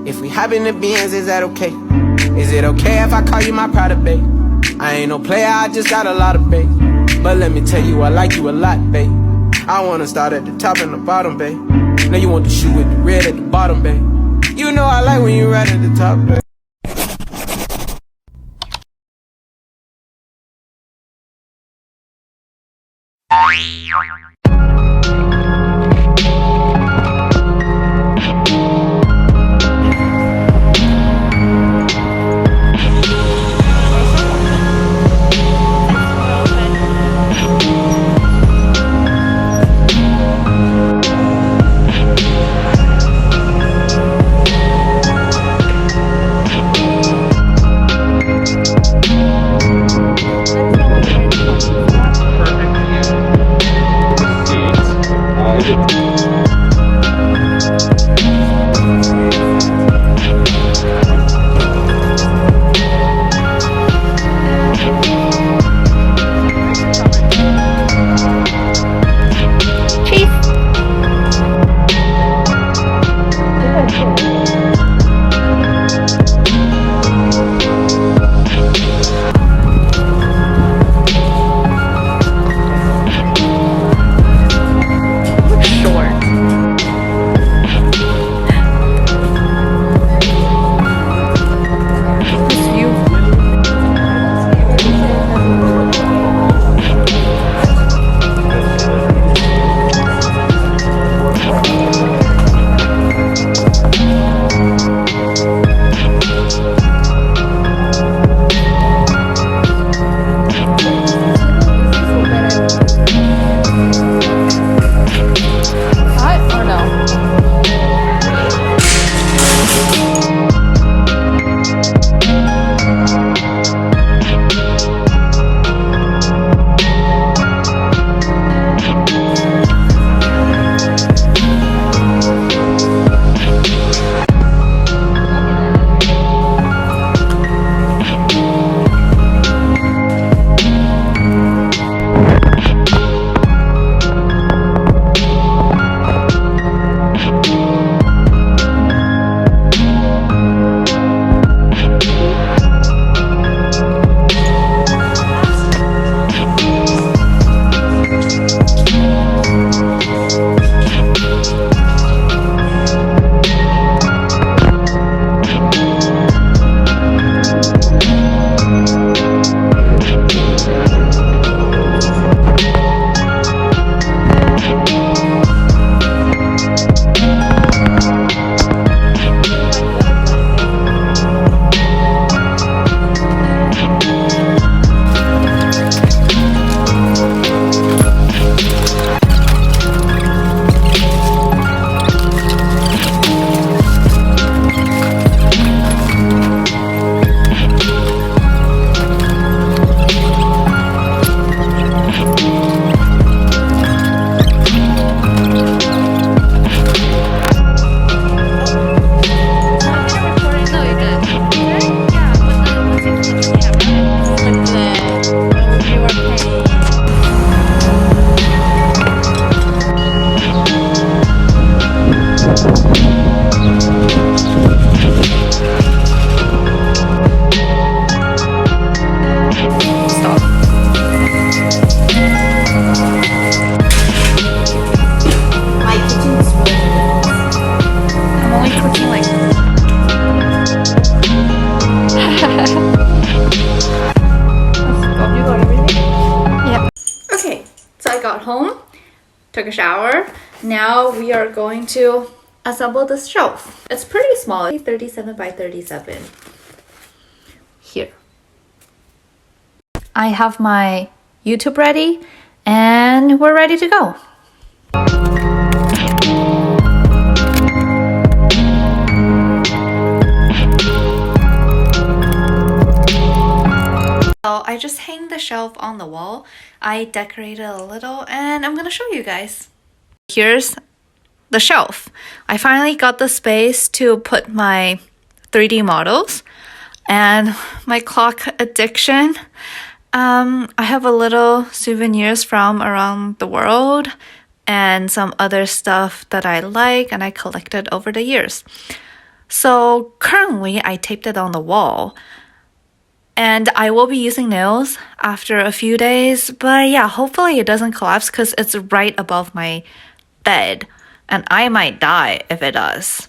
If we hop in the Benz, is that okay? Is it okay if I call you my pride, babe? I ain't no player, I just got a lot of babe. But let me tell you, I like you a lot, babe. I wanna start at the top and the bottom, babe. Now you want the shoe with the red at the bottom, babe. You know I like when you right at the top, babe. Took a shower. Now we are going to assemble this shelf. It's pretty small, 37 by 37. Here. I have my YouTube ready and we're ready to go. So I just hang the shelf on the wall. I decorated a little and I'm gonna show you guys. Here's the shelf. I finally got the space to put my 3D models and my clock addiction. I have a little souvenirs from around the world and some other stuff that I like and I collected over the years. So currently I taped it on the wall. And I will be using nails after a few days, but yeah, hopefully it doesn't collapse because it's right above my bed, and I might die if it does.